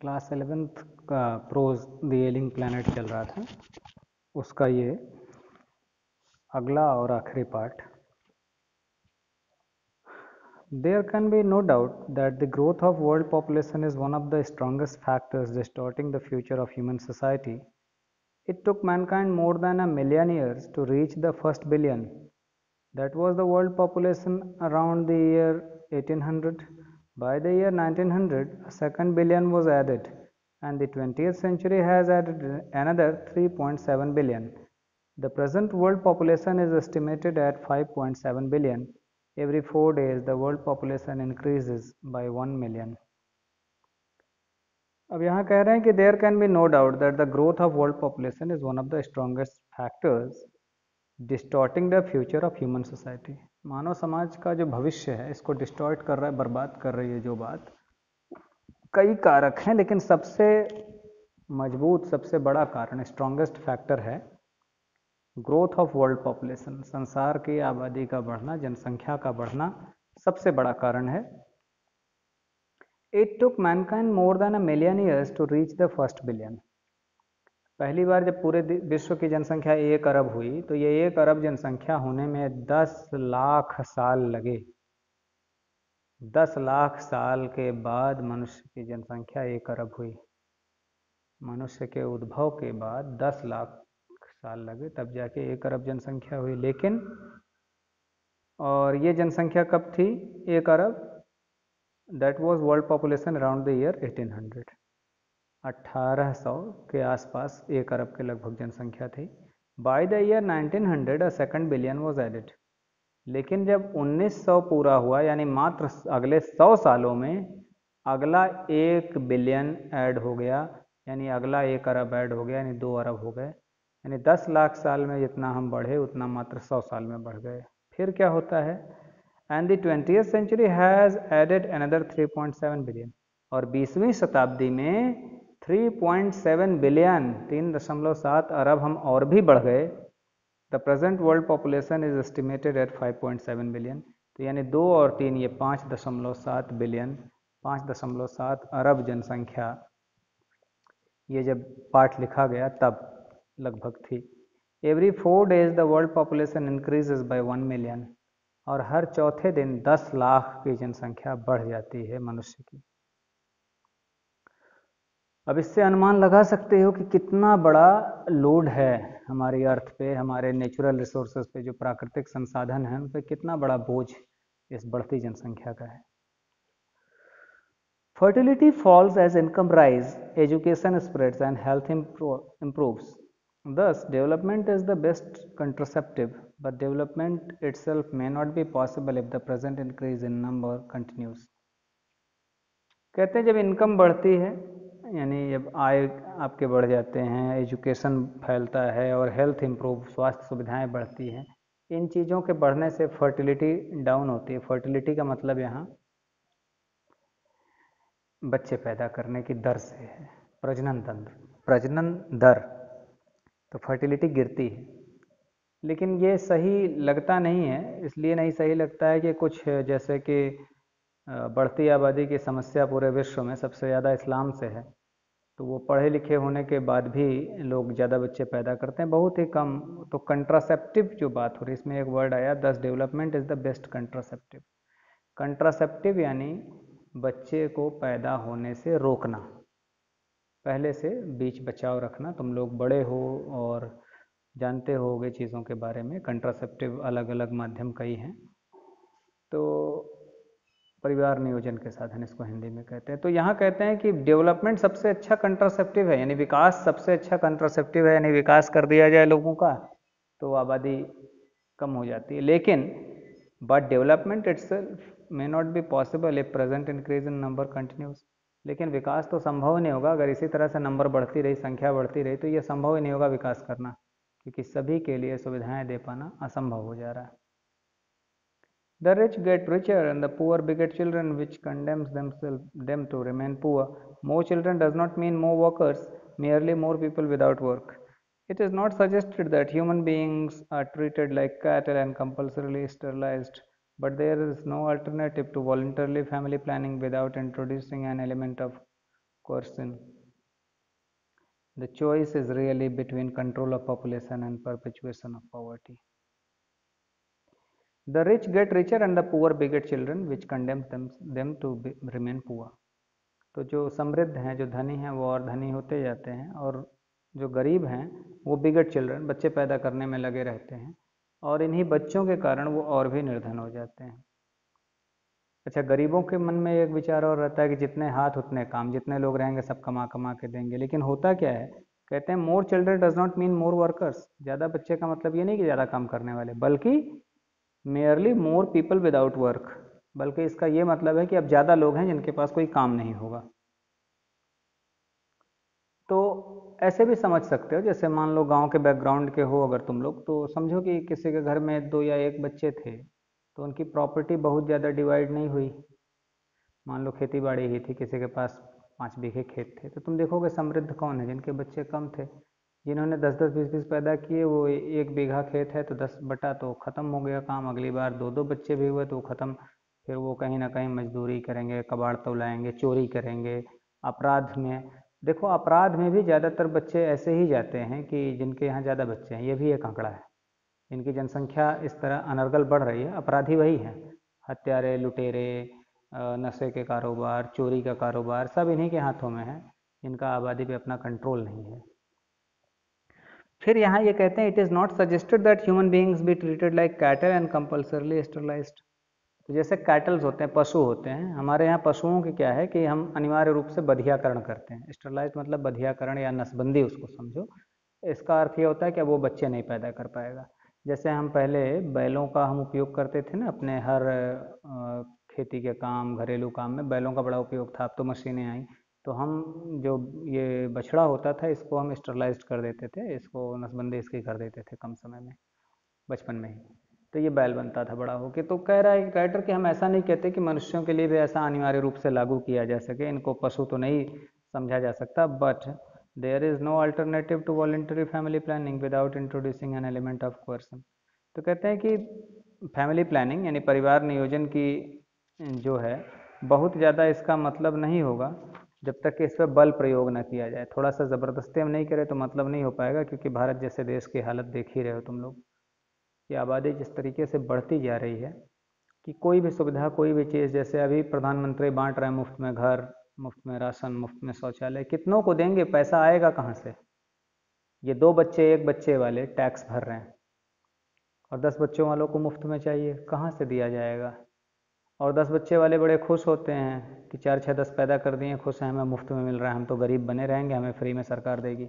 Class 11th का pros the ailing planet चल रहा था, उसका ये अगला और आखिरी part. There can be no doubt that the growth of world population is one of the strongest factors distorting the future of human society. It took mankind more than a million years to reach the first billion. That was the world population around the year 1800. By the year 1900, a second billion was added, and the 20th century has added another 3.7 billion. The present world population is estimated at 5.7 billion. Every 4 days, the world population increases by 1 million. अब यहाँ कह रहे हैं कि there can be no doubt that the growth of world population is one of the strongest factors distorting the future of human society. मानव समाज का जो भविष्य है इसको डिस्टॉर्ट कर रहा है, बर्बाद कर रही है जो बात। कई कारक हैं, लेकिन सबसे मजबूत, सबसे बड़ा कारण, स्ट्रॉन्गेस्ट फैक्टर है ग्रोथ ऑफ वर्ल्ड पॉपुलेशन। संसार की आबादी का बढ़ना, जनसंख्या का बढ़ना सबसे बड़ा कारण है। It took mankind more than a million years to reach the first billion. पहली बार जब पूरे विश्व की जनसंख्या 1 अरब हुई तो ये 1 अरब जनसंख्या होने में 10 लाख साल लगे। 10 लाख साल के बाद मनुष्य की जनसंख्या 1 अरब हुई। मनुष्य के उद्भव के बाद 10 लाख साल लगे, तब जाके 1 अरब जनसंख्या हुई। लेकिन और ये जनसंख्या कब थी 1 अरब? That was world population around the year 1800। 1800 के आसपास 1 अरब के लगभग जनसंख्या थी। By the year 1900 a second billion was added. लेकिन जब 1900 पूरा हुआ, यानी मात्र अगले 100 सालों में अगला 1 बिलियन ऐड हो गया, यानी अगला 1 अरब ऐड हो गया, यानी 2 अरब हो गए। यानी 10 लाख साल में जितना हम बढ़े उतना मात्र 100 साल में बढ़ गए। फिर क्या होता है? And the 20th century has added another 3.7 billion. और 20वीं शताब्दी में 3.7 बिलियन, 3.7 अरब हम और भी बढ़ गए। The present world population is estimated at 5.7 billion. तो यानी 2 और 3 ये 5.7 बिलियन, 5.7 अरब जनसंख्या ये जब पाठ लिखा गया तब लगभग थी। Every 4 days the world population increases by 1 million. और हर चौथे दिन 10 लाख की जनसंख्या बढ़ जाती है मनुष्य की। अब इससे अनुमान लगा सकते हो कि कितना बड़ा लोड है हमारी अर्थ पे, हमारे नेचुरल रिसोर्सेज पे, जो प्राकृतिक संसाधन हैं उन पे कितना बड़ा बोझ इस बढ़ती जनसंख्या का है। Fertility falls as income rise, education spreads, and health improves. Thus, development is the best contraceptive, but development itself may not be possible if the present increase in number continues. कहते हैं जब इनकम बढ़ती है, यानी जब आय आपके बढ़ जाते हैं, एजुकेशन फैलता है और हेल्थ इम्प्रूव, स्वास्थ्य सुविधाएं बढ़ती हैं, इन चीज़ों के बढ़ने से फर्टिलिटी डाउन होती है। फर्टिलिटी का मतलब यहाँ बच्चे पैदा करने की दर से है, प्रजनन तंत्र, प्रजनन दर। तो फर्टिलिटी गिरती है। लेकिन ये सही लगता नहीं है। इसलिए नहीं सही लगता है कि कुछ जैसे कि बढ़ती आबादी की समस्या पूरे विश्व में सबसे ज़्यादा इस्लाम से है, तो वो पढ़े लिखे होने के बाद भी लोग ज़्यादा बच्चे पैदा करते हैं, बहुत ही कम। तो कंट्रासेप्टिव जो बात हो रही है, इसमें एक वर्ड आया, दस development is the best contraceptive. Contraceptive यानी बच्चे को पैदा होने से रोकना, पहले से बीच बचाव रखना। तुम लोग बड़े हो और जानते होगे चीज़ों के बारे में। कंट्रासेप्टिव अलग अलग माध्यम कई हैं, तो परिवार नियोजन के साधन इसको हिंदी में कहते हैं। तो यहाँ कहते हैं कि डेवलपमेंट सबसे अच्छा कंट्रासेप्टिव है, यानी विकास सबसे अच्छा कंट्रासेप्टिव है। यानी विकास कर दिया जाए लोगों का तो आबादी कम हो जाती है। लेकिन but development itself may not be possible if present increase in number continues। लेकिन विकास तो संभव नहीं होगा अगर इसी तरह से नंबर बढ़ती रही, संख्या बढ़ती रही, तो ये संभव ही नहीं होगा विकास करना, क्योंकि सभी के लिए सुविधाएं दे पाना असंभव हो जा रहा है। The rich get richer and the poor beget children, which condemns them to remain poor. More children does not mean more workers, merely more people without work. It is not suggested that human beings are treated like cattle and compulsorily sterilized, but there is no alternative to voluntarily family planning without introducing an element of coercion. The choice is really between control of population and perpetuation of poverty. The rich get richer and the poor beget children which condemns them to remain poor. तो जो समृद्ध हैं, जो धनी हैं, वो और धनी होते जाते हैं, और जो गरीब हैं वो बिगट चिल्ड्रन, बच्चे पैदा करने में लगे रहते हैं, और इन्हीं बच्चों के कारण वो और भी निर्धन हो जाते हैं। अच्छा, गरीबों के मन में एक विचार और रहता है कि जितने हाथ उतने काम, जितने लोग रहेंगे सब कमा कमा के देंगे, लेकिन होता क्या है, कहते हैं more children does not mean more workers. ज़्यादा बच्चे का मतलब ये नहीं कि ज़्यादा काम करने वाले, बल्कि merely more people without work, बल्कि इसका ये मतलब है कि अब ज़्यादा लोग हैं जिनके पास कोई काम नहीं होगा। तो ऐसे भी समझ सकते हो, जैसे मान लो गांव के बैकग्राउंड के हो अगर तुम लोग, तो समझो कि किसी के घर में 2 या 1 बच्चे थे, तो उनकी प्रॉपर्टी बहुत ज़्यादा डिवाइड नहीं हुई। मान लो खेती बाड़ी ही थी, किसी के पास 5 बीघे खेत थे, तो तुम देखोगे समृद्ध कौन है, जिनके बच्चे कम थे। जिन्होंने 10-10, 20-20 पैदा किए, वो 1 बीघा खेत है तो 10 बटा तो ख़त्म हो गया काम। अगली बार 2-2 बच्चे भी हुए तो ख़त्म। फिर वो कहीं ना कहीं मजदूरी करेंगे, कबाड़ तोलाएंगे, चोरी करेंगे, अपराध में। देखो, अपराध में भी ज़्यादातर बच्चे ऐसे ही जाते हैं कि जिनके यहाँ ज़्यादा बच्चे हैं, ये भी एक आंकड़ा है। इनकी जनसंख्या इस तरह अनर्गल बढ़ रही है, अपराधी वही हैं, हत्यारे, लुटेरे, नशे के कारोबार, चोरी का कारोबार, सब इन्हीं के हाथों में है। इनका आबादी पे अपना कंट्रोल नहीं है। फिर यहाँ ये कहते हैं, it is not suggested that human beings be treated like cattle and compulsorily sterilised. तो जैसे कैटल्स होते हैं, पशु होते हैं, हमारे यहाँ पशुओं की क्या है कि हम अनिवार्य रूप से बधियाकरण करते हैं। स्टरलाइज मतलब बधियाकरण या नसबंदी, उसको समझो। इसका अर्थ ये होता है कि अब वो बच्चे नहीं पैदा कर पाएगा। जैसे हम पहले बैलों का हम उपयोग करते थे ना, अपने हर खेती के काम, घरेलू काम में बैलों का बड़ा उपयोग था। अब तो मशीनें आई, तो हम जो ये बछड़ा होता था इसको हम स्टरलाइज्ड कर देते थे, इसको नसबंदी इसकी कर देते थे कम समय में, बचपन में ही। तो ये बैल बनता था बड़ा होके। तो कह रहा है कि कैटर कि हम ऐसा नहीं कहते कि मनुष्यों के लिए भी ऐसा अनिवार्य रूप से लागू किया जा सके, इनको पशु तो नहीं समझा जा सकता, but there is no alternative to voluntary family planning without introducing an element of coercion. तो कहते हैं कि फैमिली प्लानिंग यानी परिवार नियोजन की जो है, बहुत ज़्यादा इसका मतलब नहीं होगा जब तक कि इस पर बल प्रयोग ना किया जाए। थोड़ा सा ज़बरदस्ती हम नहीं करें तो मतलब नहीं हो पाएगा, क्योंकि भारत जैसे देश की हालत देख ही रहे हो तुम लोग कि आबादी जिस तरीके से बढ़ती जा रही है कि कोई भी सुविधा, कोई भी चीज़, जैसे अभी प्रधानमंत्री बांट रहे हैं मुफ्त में घर, मुफ्त में राशन, मुफ्त में शौचालय, कितनों को देंगे, पैसा आएगा कहाँ से? ये 2 बच्चे 1 बच्चे वाले टैक्स भर रहे हैं और 10 बच्चों वालों को मुफ्त में चाहिए, कहाँ से दिया जाएगा? और 10 बच्चे वाले बड़े खुश होते हैं कि 4, 6, 10 पैदा कर दिए, खुश हैं, हमें मुफ्त में मिल रहा है, हम तो गरीब बने रहेंगे, हमें फ्री में सरकार देगी।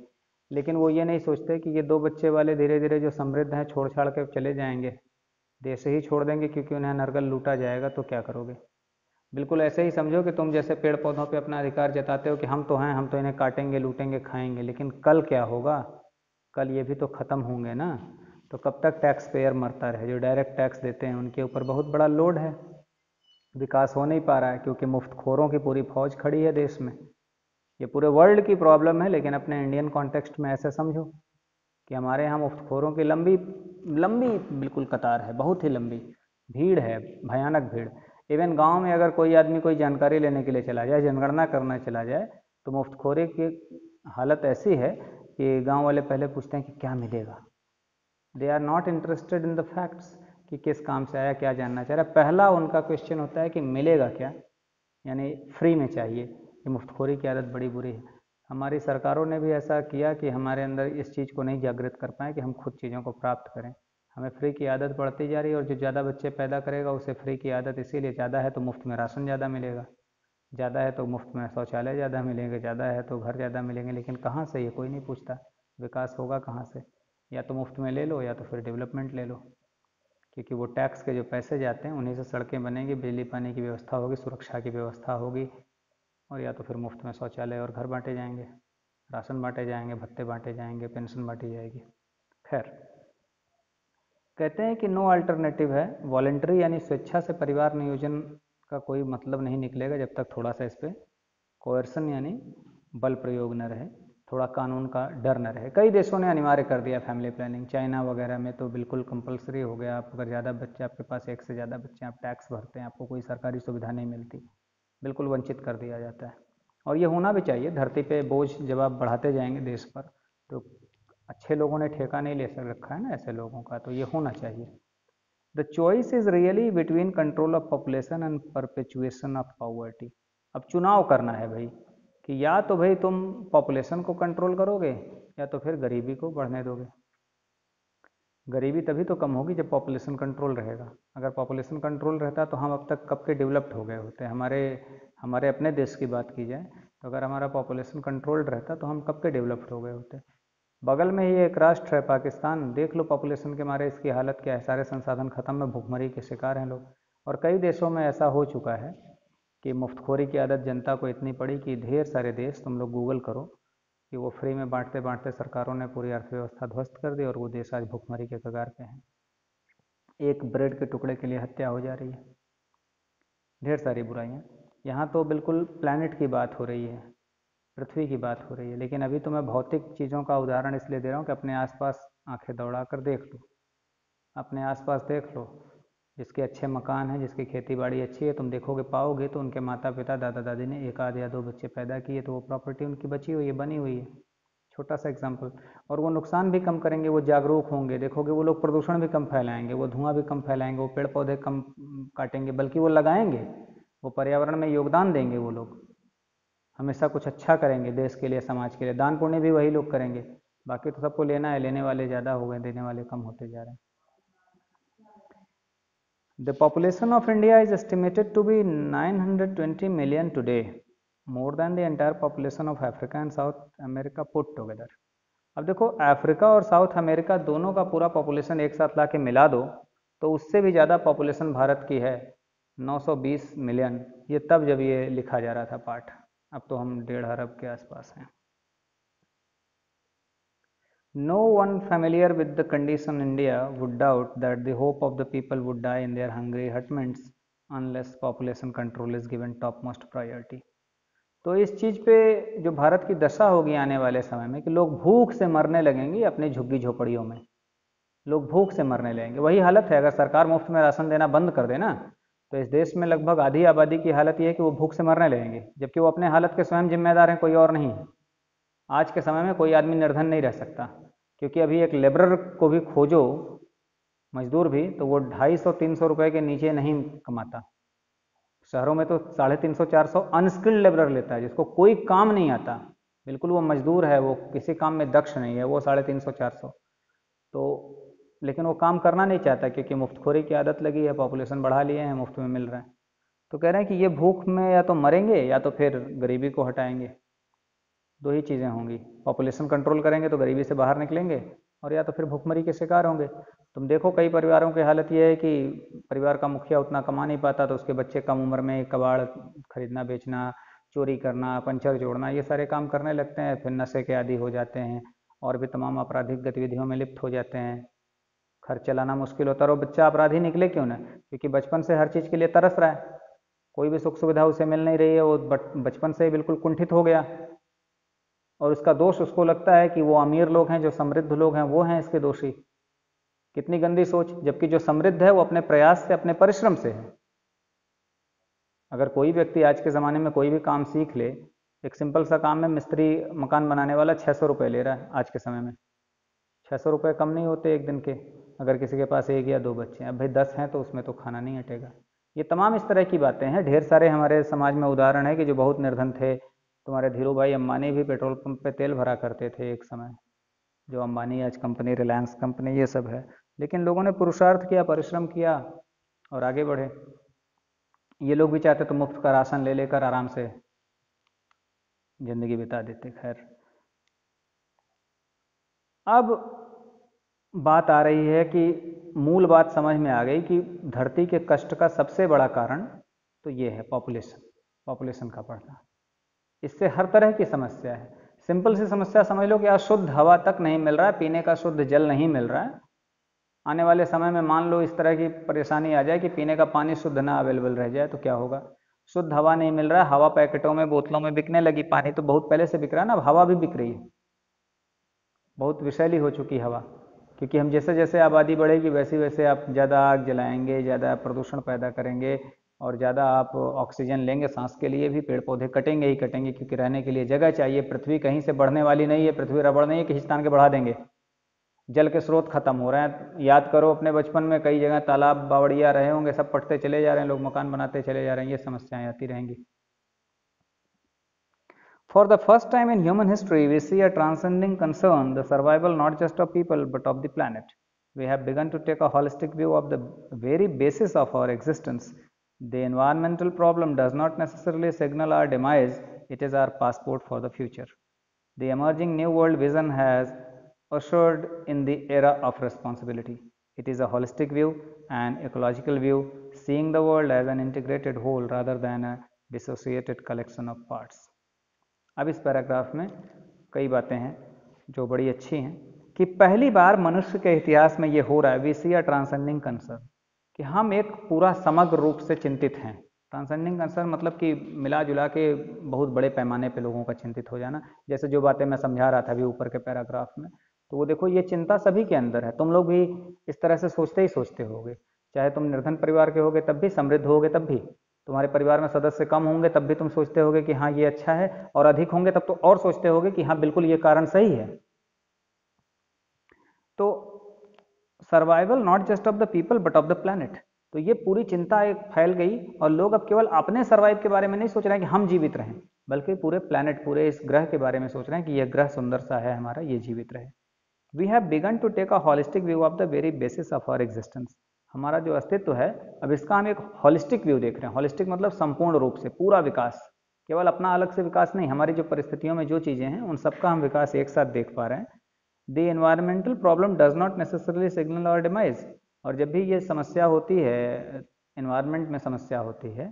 लेकिन वो ये नहीं सोचते कि ये 2 बच्चे वाले धीरे धीरे जो समृद्ध हैं छोड़ छाड़ के चले जाएंगे, देश ही छोड़ देंगे, क्योंकि उन्हें नरगल लूटा जाएगा, तो क्या करोगे? बिल्कुल ऐसे ही समझो कि तुम जैसे पेड़ पौधों पे अपना अधिकार जताते हो कि हम तो हैं, हम तो इन्हें काटेंगे, लूटेंगे, खाएंगे, लेकिन कल क्या होगा? कल ये भी तो ख़त्म होंगे ना। तो कब तक टैक्स पेयर मरता रहे? जो डायरेक्ट टैक्स देते हैं उनके ऊपर बहुत बड़ा लोड है, विकास हो नहीं पा रहा है, क्योंकि मुफ्तखोरों की पूरी फौज खड़ी है देश में। ये पूरे वर्ल्ड की प्रॉब्लम है, लेकिन अपने इंडियन कॉन्टेक्स्ट में ऐसे समझो कि हमारे यहाँ मुफ्तखोरों की लंबी लंबी बिल्कुल कतार है, बहुत ही लंबी भीड़ है, भयानक भीड़। इवन गांव में अगर कोई आदमी कोई जानकारी लेने के लिए चला जाए, जनगणना करना चला जाए, तो मुफ्तखोरी की हालत ऐसी है कि गांव वाले पहले पूछते हैं कि क्या मिलेगा। They are not interested in the facts कि किस काम से आया, क्या जानना चाह रहा है। पहला उनका क्वेश्चन होता है कि मिलेगा क्या, यानी फ्री में चाहिए। ये मुफ्तखोरी की आदत बड़ी बुरी है। हमारी सरकारों ने भी ऐसा किया कि हमारे अंदर इस चीज़ को नहीं जागृत कर पाए कि हम खुद चीज़ों को प्राप्त करें। हमें फ्री की आदत बढ़ती जा रही है, और जो ज़्यादा बच्चे पैदा करेगा उसे फ्री की आदत इसीलिए ज़्यादा है तो मुफ्त में राशन ज़्यादा मिलेगा, ज़्यादा है तो मुफ्त में शौचालय ज़्यादा मिलेंगे, ज़्यादा है तो घर ज़्यादा मिलेंगे। लेकिन कहाँ से, ये कोई नहीं पूछता। विकास होगा कहाँ से? या तो मुफ्त में ले लो या तो फिर डेवलपमेंट ले लो, क्योंकि वो टैक्स के जो पैसे जाते हैं उन्हीं से सड़कें बनेंगी, बिजली पानी की व्यवस्था होगी, सुरक्षा की व्यवस्था होगी, और या तो फिर मुफ्त में शौचालय और घर बांटे जाएंगे, राशन बांटे जाएंगे, भत्ते बांटे जाएंगे, पेंशन बांटी जाएगी। खैर, कहते हैं कि नो अल्टरनेटिव है, वॉलेंट्री यानी स्वेच्छा से परिवार नियोजन का कोई मतलब नहीं निकलेगा जब तक थोड़ा सा इस पर कोerसन यानी बल प्रयोग न रहे, थोड़ा कानून का डर न रहे। कई देशों ने अनिवार्य कर दिया फैमिली प्लानिंग, चाइना वगैरह में तो बिल्कुल कंपलसरी हो गया। आप अगर ज़्यादा बच्चे, आपके पास 1 से ज़्यादा बच्चे, आप टैक्स भरते हैं, आपको कोई सरकारी सुविधा नहीं मिलती, बिल्कुल वंचित कर दिया जाता है। और ये होना भी चाहिए। धरती पे बोझ जब आप बढ़ाते जाएंगे देश पर, तो अच्छे लोगों ने ठेका नहीं ले सक रखा है ना ऐसे लोगों का, तो ये होना चाहिए। The choice is really between control of population and perpetuation of poverty. अब चुनाव करना है भाई, कि या तो भाई तुम पॉपुलेशन को कंट्रोल करोगे या तो फिर गरीबी को बढ़ने दोगे। गरीबी तभी तो कम होगी जब पॉपुलेशन कंट्रोल रहेगा। अगर पॉपुलेशन कंट्रोल रहता तो हम अब तक कब के डेवलप्ड हो गए होते। हमारे हमारे अपने देश की बात की जाए तो अगर हमारा पॉपुलेशन कंट्रोल्ड रहता तो हम कब के डेवलप्ड हो गए होते। बगल में ही एक राष्ट्र है पाकिस्तान, देख लो पॉपुलेशन के मारे इसकी हालत क्या है। सारे संसाधन खत्म है, भूखमरी के शिकार हैं लोग। और कई देशों में ऐसा हो चुका है कि मुफ्तखोरी की आदत जनता को इतनी पड़ी कि ढेर सारे देश, तुम लोग गूगल करो, कि वो फ्री में बांटते बांटते सरकारों ने पूरी अर्थव्यवस्था ध्वस्त कर दी और वो देश आज भूखमरी के कगार पे हैं। एक ब्रेड के टुकड़े के लिए हत्या हो जा रही है, ढेर सारी बुराइयाँ। यहाँ तो बिल्कुल प्लैनेट की बात हो रही है, पृथ्वी की बात हो रही है। लेकिन अभी तो मैं भौतिक चीज़ों का उदाहरण इसलिए दे रहा हूँ कि अपने आसपास आंखें दौड़ा कर देख लो, अपने आसपास देख लो। जिसके अच्छे मकान हैं, जिसकी खेती बाड़ी अच्छी है, तुम देखोगे पाओगे तो उनके माता पिता दादा दादी ने एक आध या दो बच्चे पैदा किए, तो वो प्रॉपर्टी उनकी बची हुई है, बनी हुई है। छोटा सा एग्जाम्पल। और वो नुकसान भी कम करेंगे, वो जागरूक होंगे। देखोगे वो लोग प्रदूषण भी कम फैलाएंगे, वो धुआं भी कम फैलाएंगे, वो पेड़ पौधे कम काटेंगे, बल्कि वो लगाएंगे, वो पर्यावरण में योगदान देंगे। वो लोग हमेशा कुछ अच्छा करेंगे देश के लिए, समाज के लिए। दान पुण्य भी वही लोग करेंगे। बाकी तो सबको लेना है, लेने वाले ज़्यादा हो गए, देने वाले कम होते जा रहे हैं। The population of India is estimated to be 920 million today, more than the entire population of Africa and South America put together. अब देखो, अफ्रीका और साउथ अमेरिका दोनों का पूरा पॉपुलेशन एक साथ ला के मिला दो तो उससे भी ज़्यादा पॉपुलेशन भारत की है, 920 मिलियन। ये तब जब ये लिखा जा रहा था पाठ, अब तो हम 1.5 अरब के आसपास हैं। No one familiar with the condition in India would doubt that the hope of the people would die in their hungry hutments unless population control is given topmost priority. तो इस चीज़ पे जो भारत की दशा होगी आने वाले समय में, कि लोग भूख से मरने लगेंगे अपनी झुग्गी झोपड़ियों में। लोग भूख से मरने लगेंगे। वही हालत है, अगर सरकार मुफ्त में राशन देना बंद कर देना तो इस देश में लगभग आधी आबादी की हालत ये है कि वो भूख से मरने लगेंगे, जबकि वो अपने हालत के स्वयं जिम्मेदार हैं, कोई और नहीं है। आज के समय में कोई आदमी निर्धन नहीं रह सकता, क्योंकि अभी एक लेबरर को भी खोजो, मजदूर भी, तो वो 250-300 रुपए के नीचे नहीं कमाता। शहरों में तो 350-400 अनस्किल्ड लेबरर लेता है, जिसको कोई काम नहीं आता, बिल्कुल वो मजदूर है, वो किसी काम में दक्ष नहीं है, वो 350-400। तो लेकिन वो काम करना नहीं चाहता, क्योंकि मुफ्तखोरी की आदत लगी है, पॉपुलेशन बढ़ा लिए हैं, मुफ्त में मिल रहा है। तो कह रहे हैं कि ये भूख में या तो मरेंगे या तो फिर गरीबी को हटाएंगे। दो ही चीज़ें होंगी, पॉपुलेशन कंट्रोल करेंगे तो गरीबी से बाहर निकलेंगे, और या तो फिर भूखमरी के शिकार होंगे। तुम देखो कई परिवारों की हालत ये है कि परिवार का मुखिया उतना कमा नहीं पाता, तो उसके बच्चे कम उम्र में कबाड़ खरीदना बेचना, चोरी करना, पंचर जोड़ना, ये सारे काम करने लगते हैं, फिर नशे के आदी हो जाते हैं और भी तमाम आपराधिक गतिविधियों में लिप्त हो जाते हैं। खर्च चलाना मुश्किल होता है। और वो बच्चा अपराधी निकले क्यों ना, क्योंकि बचपन से हर चीज़ के लिए तरस रहा है, कोई भी सुख सुविधा उसे मिल नहीं रही है, वो बचपन से ही बिल्कुल कुंठित हो गया, और उसका दोष उसको लगता है कि वो अमीर लोग हैं, जो समृद्ध लोग हैं वो हैं इसके दोषी। कितनी गंदी सोच, जबकि जो समृद्ध है वो अपने प्रयास से, अपने परिश्रम से है। अगर कोई व्यक्ति आज के ज़माने में कोई भी काम सीख ले, एक सिंपल सा काम में मिस्त्री मकान बनाने वाला 600 रुपये ले रहा है आज के समय में। 600 रुपये कम नहीं होते एक दिन के, अगर किसी के पास 1 या 2 बच्चे हैं। अब भाई 10 हैं तो उसमें तो खाना नहीं हटेगा। ये तमाम इस तरह की बातें हैं। ढेर सारे हमारे समाज में उदाहरण है कि जो बहुत निर्धन थे। तुम्हारे धीरू भाई अंबानी भी पेट्रोल पंप पे तेल भरा करते थे एक समय, जो अंबानी आज कंपनी, रिलायंस कंपनी, ये सब है। लेकिन लोगों ने पुरुषार्थ किया, परिश्रम किया और आगे बढ़े। ये लोग भी चाहते तो मुफ्त का राशन ले लेकर आराम से जिंदगी बिता देते। खैर, अब बात आ रही है कि मूल बात समझ में आ गई कि धरती के कष्ट का सबसे बड़ा कारण तो ये है पॉपुलेशन का बढ़ना। इससे हर तरह की समस्या है। सिंपल सी समस्या समझ लो कि अशुद्ध हवा तक नहीं मिल रहा है, पीने का शुद्ध जल नहीं मिल रहा है। आने वाले समय में मान लो इस तरह की परेशानी आ जाए कि पीने का पानी शुद्ध ना अवेलेबल रह जाए, तो क्या होगा? शुद्ध हवा नहीं मिल रहा है, हवा पैकेटों में, बोतलों में बिकने लगी। पानी तो बहुत पहले से बिक रहा है ना, अब हवा भी बिक रही है। बहुत विषैली हो चुकी हवा, क्योंकि हम जैसे जैसे आबादी बढ़ेगी वैसे वैसे आप ज़्यादा आग जलाएंगे, ज़्यादा प्रदूषण पैदा करेंगे, और ज़्यादा आप ऑक्सीजन लेंगे सांस के लिए भी, पेड़ पौधे कटेंगे ही कटेंगे, क्योंकि रहने के लिए जगह चाहिए। पृथ्वी कहीं से बढ़ने वाली नहीं है, पृथ्वी रबड़ नहीं है कि खींचतान के बढ़ा देंगे। जल के स्रोत खत्म हो रहे हैं। याद करो अपने बचपन में कई जगह तालाब बावड़िया रहे होंगे, सब पटते चले जा रहे हैं, लोग मकान बनाते चले जा रहे हैं, ये समस्याएं आती रहेंगी। For the first time in human history, we see a transcending concern, the survival not just of people but of the planet. We have begun to take a holistic view of the very basis of our existence. The environmental problem does not necessarily signal our demise, it is our passport for the future. The emerging New World vision has ushered in the era of responsibility. It is a holistic view, an ecological view, seeing the world as an integrated whole rather than a dissociated collection of parts. अब इस paragraph में कई बातें हैं जो बड़ी अच्छी हैं कि पहली बार मनुष्य के इतिहास में ये हो रहा है, we see a transcending concern, कि हम एक पूरा समग्र रूप से चिंतित हैं। ट्रांसेंडिंग कंसर्न मतलब कि मिला जुला के बहुत बड़े पैमाने पे लोगों का चिंतित हो जाना। जैसे जो बातें मैं समझा रहा था अभी ऊपर के पैराग्राफ में, तो वो देखो ये चिंता सभी के अंदर है। तुम लोग भी इस तरह से सोचते ही सोचते होगे, चाहे तुम निर्धन परिवार के होगे तब भी, समृद्ध होगे तब भी, तुम्हारे परिवार में सदस्य कम होंगे तब भी तुम सोचते होगे कि हाँ ये अच्छा है, और अधिक होंगे तब तो और सोचते होगे कि हाँ बिल्कुल ये कारण सही है। तो survival not just of the people but of the planet, तो ये पूरी चिंता एक फैल गई और लोग अब केवल अपने सर्वाइव के बारे में नहीं सोच रहे हैं कि हम जीवित रहें, बल्कि पूरे प्लैनेट, पूरे इस ग्रह के बारे में सोच रहे हैं कि यह ग्रह सुंदर सा है हमारा, ये जीवित रहे। We have begun to take a holistic view of the very basis of our existence. हमारा जो अस्तित्व है अब इसका हम एक हॉलिस्टिक व्यू देख रहे हैं। हॉलिस्टिक मतलब संपूर्ण रूप से, पूरा विकास, केवल अपना अलग से विकास नहीं, हमारी जो परिस्थितियों में जो चीज़ें हैं उन सबका हम विकास एक साथ देख पा रहे हैं। The environmental problem does not necessarily signal और डिमाइज, और जब भी ये समस्या होती है, एनवायरमेंट में समस्या होती है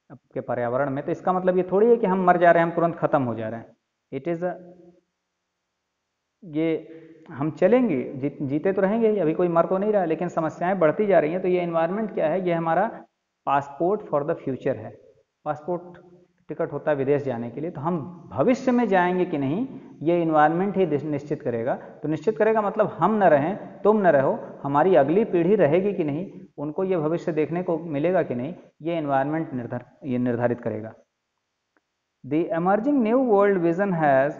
आपके पर्यावरण में, तो इसका मतलब ये थोड़ी है कि हम मर जा रहे हैं, हम तुरंत खत्म हो जा रहे हैं। इट इज़ ये हम चलेंगे, जीते तो रहेंगे ही, अभी कोई मर तो नहीं रहा, लेकिन समस्याएं बढ़ती जा रही हैं। तो ये एनवायरनमेंट क्या है, ये हमारा पासपोर्ट फॉर द फ्यूचर है। पासपोर्ट टिकट होता है विदेश जाने के लिए, तो हम भविष्य में जाएंगे कि नहीं ये एनवायरनमेंट ही निश्चित करेगा। तो निश्चित करेगा मतलब हम न रहें, तुम न रहो, हमारी अगली पीढ़ी रहेगी कि नहीं, उनको ये भविष्य देखने को मिलेगा कि नहीं, ये एनवायरनमेंट निर्धारित करेगा। The emerging new world vision has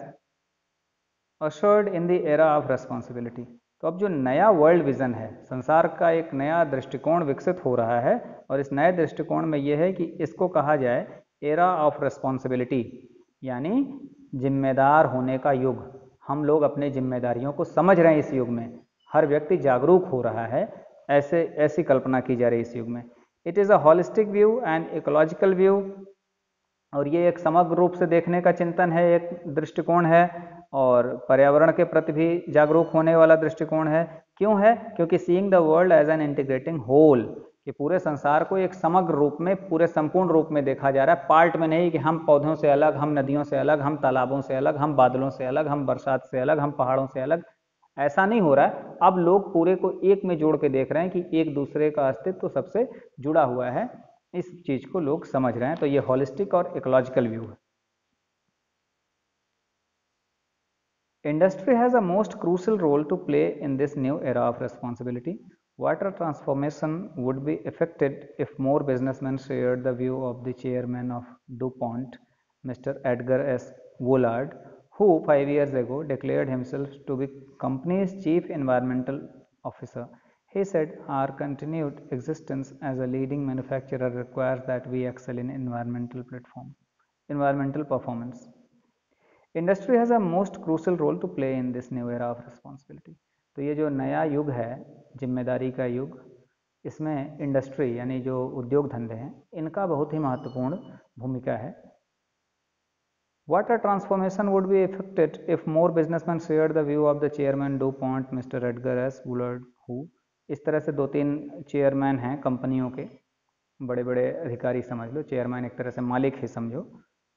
ushered in the era of responsibility. तो अब जो नया वर्ल्ड विजन है, संसार का एक नया दृष्टिकोण विकसित हो रहा है, और इस नए दृष्टिकोण में यह है कि इसको कहा जाए एरा ऑफ रेस्पॉन्सिबिलिटी, यानी जिम्मेदार होने का युग। हम लोग अपने जिम्मेदारियों को समझ रहे हैं इस युग में, हर व्यक्ति जागरूक हो रहा है, ऐसी कल्पना की जा रही है इस युग में। It is a holistic view and ecological view, और ये एक समग्र रूप से देखने का चिंतन है, एक दृष्टिकोण है, और पर्यावरण के प्रति भी जागरूक होने वाला दृष्टिकोण है। क्यों है? क्योंकि seeing the world as an integrating whole, कि पूरे संसार को एक समग्र रूप में, पूरे संपूर्ण रूप में देखा जा रहा है, पार्ट में नहीं कि हम पौधों से अलग, हम नदियों से अलग, हम तालाबों से अलग, हम बादलों से अलग, हम बरसात से अलग, हम पहाड़ों से अलग। ऐसा नहीं हो रहा है। अब लोग पूरे को एक में जोड़ के देख रहे हैं कि एक दूसरे का अस्तित्व सबसे जुड़ा हुआ है, इस चीज को लोग समझ रहे हैं। तो ये हॉलिस्टिक और इकोलॉजिकल व्यू है। Industry has a most crucial role to play in this new era of responsibility. Water transformation would be affected if more businessmen shared the view of the chairman of DuPont, Mr. Edgar S. Woolard, who 5 years ago declared himself to be company's chief environmental officer. He said, "Our continued existence as a leading manufacturer requires that we excel in environmental performance." Industry has a most crucial role to play in this new era of responsibility. तो ये जो नया युग है, जिम्मेदारी का युग, इसमें इंडस्ट्री यानी जो उद्योग धंधे हैं, इनका बहुत ही महत्वपूर्ण भूमिका है। Water transformation would be affected if more businessmen share the view of the chairman DuPont mister Edgar S Woolard, who, इस तरह से 2-3 चेयरमैन हैं कंपनियों के, बड़े बड़े अधिकारी समझ लो, चेयरमैन एक तरह से मालिक ही समझो।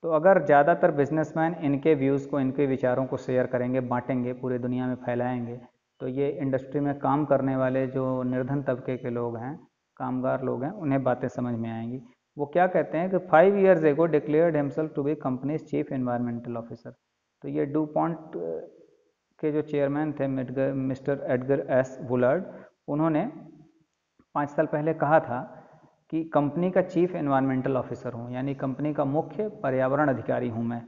तो अगर ज़्यादातर बिजनेसमैन इनके व्यूज़ को, इनके विचारों को शेयर करेंगे, बांटेंगे, पूरे दुनिया में फैलाएंगे, तो ये इंडस्ट्री में काम करने वाले जो निर्धन तबके के लोग हैं, कामगार लोग हैं, उन्हें बातें समझ में आएंगी। वो क्या कहते हैं कि 5 years ago declared himself to be company's chief environmental officer. तो ये डूपॉन्ट के जो चेयरमैन थे मिस्टर एडगर एस वुलर्ड, उन्होंने 5 साल पहले कहा था कि कंपनी का चीफ एनवायरमेंटल ऑफिसर हूँ, यानी कंपनी का मुख्य पर्यावरण अधिकारी हूँ मैं।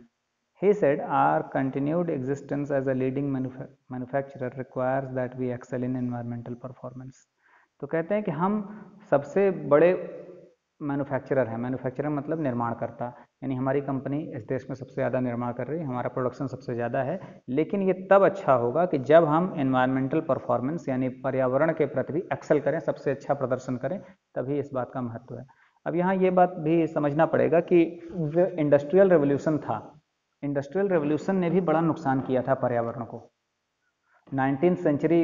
He said, our continued existence as a leading manufacturer requires that we excel in environmental performance. तो कहते हैं कि हम सबसे बड़े मैन्युफैक्चरर हैं। मैन्युफैक्चरर मतलब निर्माणकर्ता, यानी हमारी कंपनी इस देश में सबसे ज़्यादा निर्माण कर रही है, हमारा प्रोडक्शन सबसे ज़्यादा है। लेकिन ये तब अच्छा होगा कि जब हम एनवायरमेंटल परफॉर्मेंस यानी पर्यावरण के प्रति भी एक्सेल करें, सबसे अच्छा प्रदर्शन करें, तभी इस बात का महत्व है। अब यहाँ ये बात भी समझना पड़ेगा कि जो इंडस्ट्रियल रेवोल्यूशन था, इंडस्ट्रियल रेवोल्यूशन ने भी बड़ा नुकसान किया था पर्यावरण को। 19th सेंचुरी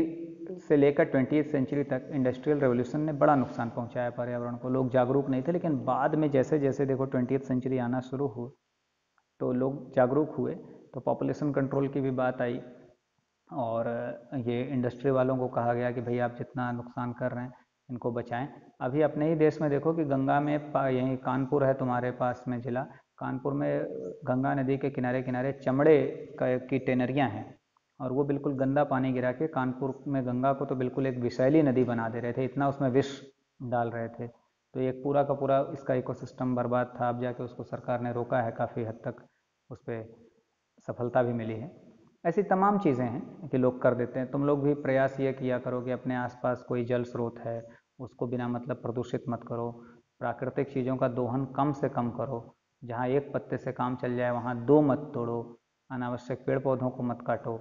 से लेकर 20th सेंचुरी तक इंडस्ट्रियल रेवोल्यूशन ने बड़ा नुकसान पहुंचाया पर्यावरण को। लोग जागरूक नहीं थे, लेकिन बाद में जैसे जैसे देखो 20th सेंचुरी आना शुरू हुआ तो लोग जागरूक हुए, तो पॉपुलेशन कंट्रोल की भी बात आई और ये इंडस्ट्री वालों को कहा गया कि भाई आप जितना नुकसान कर रहे हैं इनको बचाएं। अभी अपने ही देश में देखो कि गंगा में यहीं कानपुर है तुम्हारे पास में जिला, कानपुर में गंगा नदी के किनारे किनारे चमड़े की टेनरियाँ हैं और वो बिल्कुल गंदा पानी गिरा के कानपुर में गंगा को तो बिल्कुल एक विषैली नदी बना दे रहे थे, इतना उसमें विष डाल रहे थे। तो एक पूरा का पूरा इसका इकोसिस्टम बर्बाद था। अब जाके उसको सरकार ने रोका है, काफ़ी हद तक उस पर सफलता भी मिली है। ऐसी तमाम चीज़ें हैं कि लोग कर देते हैं। तुम लोग भी प्रयास ये किया करो कि अपने आसपास कोई जल स्रोत है उसको बिना मतलब प्रदूषित मत करो, प्राकृतिक चीज़ों का दोहन कम से कम करो, जहाँ एक पत्ते से काम चल जाए वहाँ दो मत तोड़ो, अनावश्यक पेड़ पौधों को मत काटो।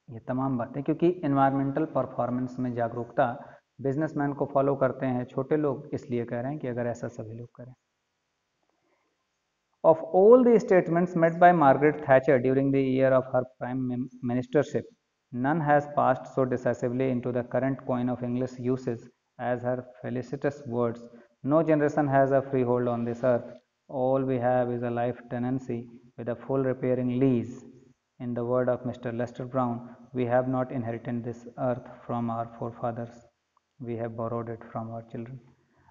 ये तमाम बातें, क्योंकि एनवायरमेंटल परफॉर्मेंस में जागरूकता बिजनेसमैन को फॉलो करते हैं छोटे लोग, इसलिए कह रहे हैं कि अगर ऐसा सभी लोग करें। Of all the statements made by Margaret Thatcher during the year of her prime ministership, none has passed so decisively into the current coin of English usage as her felicitous words, "No generation has a freehold on this earth. All we have is a life tenancy with a full repairing lease. In the word of Mr. Lester Brown, we have not inherited this earth from our forefathers. We have borrowed it from our children."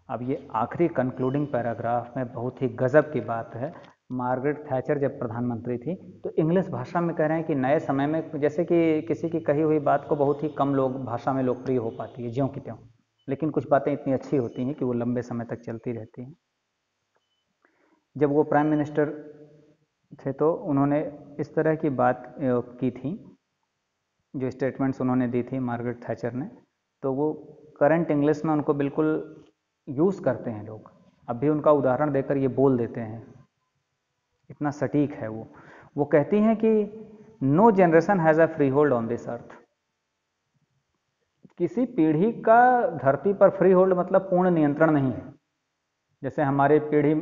अब ये आखिरी concluding paragraph में बहुत ही गजब की बात है। Margaret Thatcher जब प्रधानमंत्री थी तो इंग्लिश भाषा में कह रहे हैं कि नए समय में जैसे कि किसी की कही हुई बात को बहुत ही कम लोग भाषा में लोकप्रिय हो पाती है ज्यों की त्यों, लेकिन कुछ बातें इतनी अच्छी होती हैं कि वो लंबे समय तक चलती रहती हैं। जब वो प्राइम मिनिस्टर थे तो उन्होंने इस तरह की बात की थी, जो स्टेटमेंट्स उन्होंने दी थी मार्गरेट थैचर ने, तो वो करंट इंग्लिश में उनको बिल्कुल यूज़ करते हैं लोग। अब भी उनका उदाहरण देकर ये बोल देते हैं, इतना सटीक है वो। वो कहती हैं कि no generation has a freehold on this earth. किसी पीढ़ी का धरती पर फ्री होल्ड मतलब पूर्ण नियंत्रण नहीं है। जैसे हमारी पीढ़ी,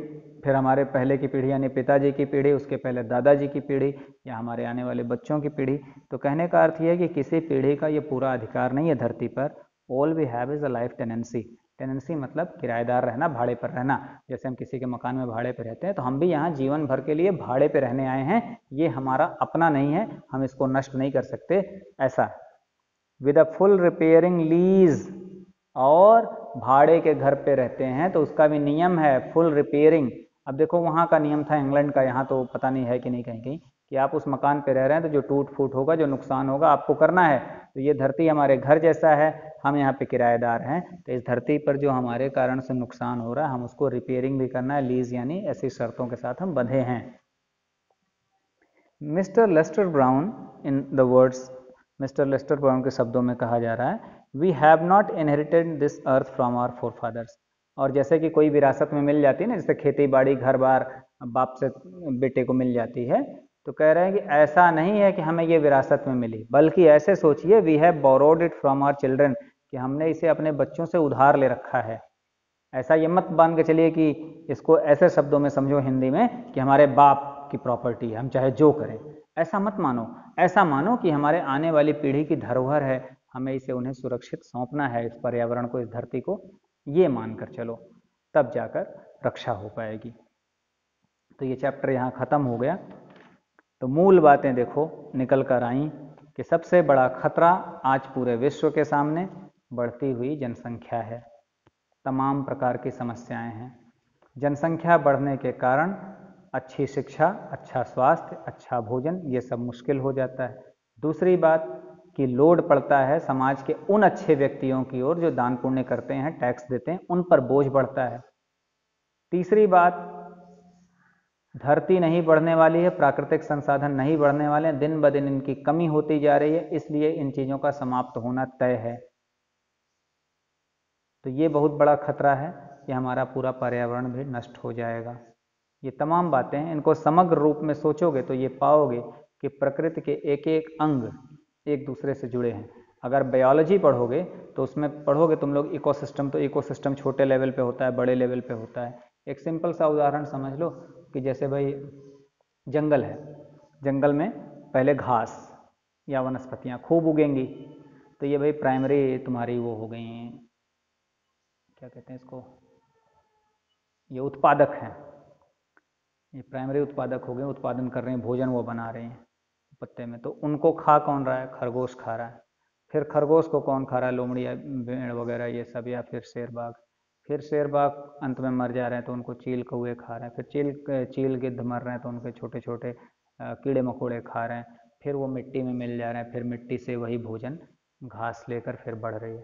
फिर हमारे पहले की पीढ़ी यानी पिताजी की पीढ़ी, उसके पहले दादाजी की पीढ़ी या हमारे आने वाले बच्चों की पीढ़ी। तो कहने का अर्थ यह है कि किसी पीढ़ी का ये पूरा अधिकार नहीं है धरती पर। All we have is a life tenancy. Tenancy मतलब किराएदार रहना, भाड़े पर रहना। जैसे हम किसी के मकान में भाड़े पर रहते हैं तो हम भी यहाँ जीवन भर के लिए भाड़े पर रहने आए हैं, ये हमारा अपना नहीं है, हम इसको नष्ट नहीं कर सकते, ऐसा। With a full repairing lease, और भाड़े के घर पे रहते हैं तो उसका भी नियम है फुल रिपेयरिंग। अब देखो वहाँ का नियम था इंग्लैंड का, यहाँ तो पता नहीं है कि नहीं कहीं कहीं, कि आप उस मकान पे रह रहे हैं तो जो टूट फूट होगा, जो नुकसान होगा आपको करना है। तो ये धरती हमारे घर जैसा है, हम यहाँ पे किराएदार हैं, तो इस धरती पर जो हमारे कारण से नुकसान हो रहा है हम उसको रिपेयरिंग भी करना है, लीज यानी ऐसी शर्तों के साथ हम बंधे हैं। Mister Lester Brown, in the words mister Lester Brown के शब्दों में कहा जा रहा है, we have not inherited this earth from our forefathers. और जैसे कि कोई विरासत में मिल जाती है ना, जैसे खेती बाड़ी घर बार बाप से बेटे को मिल जाती है, तो कह रहे हैं कि ऐसा नहीं है कि हमें ये विरासत में मिली, बल्कि ऐसे सोचिए, we have borrowed it from our children, कि हमने इसे अपने बच्चों से उधार ले रखा है। ऐसा ये मत मान के चलिए कि इसको ऐसे शब्दों में समझो हिंदी में कि हमारे बाप की प्रॉपर्टी है, हम चाहे जो करें, ऐसा मत मानो। ऐसा मानो कि हमारे आने वाली पीढ़ी की धरोहर है, हमें इसे उन्हें सुरक्षित सौंपना है, इस पर्यावरण को, इस धरती को, ये मानकर चलो, तब जाकर रक्षा हो पाएगी। तो ये चैप्टर यहाँ ख़त्म हो गया। तो मूल बातें देखो निकल कर आई कि सबसे बड़ा खतरा आज पूरे विश्व के सामने बढ़ती हुई जनसंख्या है। तमाम प्रकार की समस्याएं हैं। जनसंख्या बढ़ने के कारण अच्छी शिक्षा, अच्छा स्वास्थ्य, अच्छा भोजन, ये सब मुश्किल हो जाता है। दूसरी बात, कि लोड पड़ता है समाज के उन अच्छे व्यक्तियों की ओर जो दान पुण्य करते हैं, टैक्स देते हैं, उन पर बोझ बढ़ता है। तीसरी बात, धरती नहीं बढ़ने वाली है, प्राकृतिक संसाधन नहीं बढ़ने वाले हैं, दिन ब दिन इनकी कमी होती जा रही है, इसलिए इन चीज़ों का समाप्त होना तय है। तो ये बहुत बड़ा खतरा है कि हमारा पूरा पर्यावरण भी नष्ट हो जाएगा। ये तमाम बातें हैं, इनको समग्र रूप में सोचोगे तो ये पाओगे कि प्रकृति के एक एक अंग एक दूसरे से जुड़े हैं। अगर बायोलॉजी पढ़ोगे तो उसमें पढ़ोगे तुम लोग इकोसिस्टम, तो इकोसिस्टम छोटे लेवल पे होता है, बड़े लेवल पे होता है। एक सिंपल सा उदाहरण समझ लो कि जैसे भाई जंगल है, जंगल में पहले घास या वनस्पतियाँ खूब उगेंगी, तो ये भाई प्राइमरी तुम्हारी वो हो गई, क्या कहते हैं इसको, ये उत्पादक हैं, ये प्राइमरी उत्पादक हो गए, उत्पादन कर रहे हैं, भोजन वो बना रहे हैं पत्ते में। तो उनको खा कौन रहा है? खरगोश खा रहा है। फिर खरगोश को कौन खा रहा है? लोमड़ी या भेड़ वगैरह ये सब, या फिर शेर बाघ। फिर शेर बाघ अंत में मर जा रहे हैं तो उनको चील कौए खा रहे हैं। फिर चील गिद्ध मर रहे हैं तो उनके छोटे छोटे कीड़े मकोड़े खा रहे हैं। फिर वो मिट्टी में मिल जा रहे हैं, फिर मिट्टी से वही भोजन घास लेकर फिर बढ़ रही है।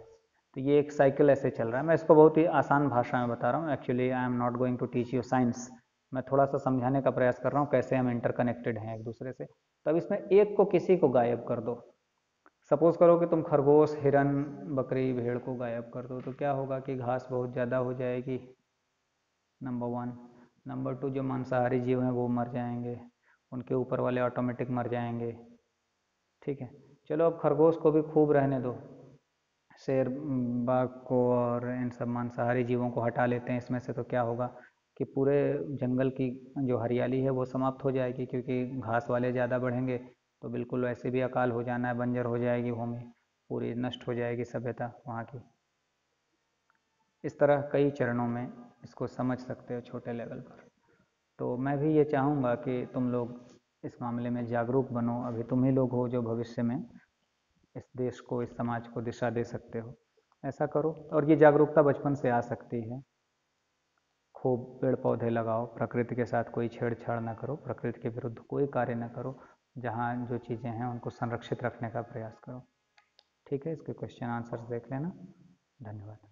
तो ये एक साइकिल ऐसे चल रहा है। मैं इसको बहुत ही आसान भाषा में बता रहा हूँ। Actually I am not going to teach you science, मैं थोड़ा सा समझाने का प्रयास कर रहा हूँ कैसे हम इंटरकनेक्टेड हैं एक दूसरे से। तब इसमें एक को, किसी को गायब कर दो। सपोज करो कि तुम खरगोश, हिरन, बकरी, भेड़ को गायब कर दो, तो क्या होगा कि घास बहुत ज़्यादा हो जाएगी, नंबर वन। नंबर टू, जो मांसाहारी जीव हैं वो मर जाएंगे, उनके ऊपर वाले ऑटोमेटिक मर जाएंगे। ठीक है, चलो अब खरगोश को भी खूब रहने दो, शेर बाघ को और इन सब मांसाहारी जीवों को हटा लेते हैं इसमें से, तो क्या होगा कि पूरे जंगल की जो हरियाली है वो समाप्त हो जाएगी, क्योंकि घास वाले ज़्यादा बढ़ेंगे तो बिल्कुल वैसे भी अकाल हो जाना है, बंजर हो जाएगी भूमि, पूरी नष्ट हो जाएगी सभ्यता वहाँ की। इस तरह कई चरणों में इसको समझ सकते हो छोटे लेवल पर। तो मैं भी ये चाहूँगा कि तुम लोग इस मामले में जागरूक बनो। अभी तुम ही लोग हो जो भविष्य में इस देश को, इस समाज को दिशा दे सकते हो। ऐसा करो, और ये जागरूकता बचपन से आ सकती है। खूब पेड़ पौधे लगाओ, प्रकृति के साथ कोई छेड़छाड़ ना करो, प्रकृति के विरुद्ध कोई कार्य ना करो, जहाँ जो चीज़ें हैं उनको संरक्षित रखने का प्रयास करो। ठीक है, इसके क्वेश्चन आंसर्स देख लेना। धन्यवाद।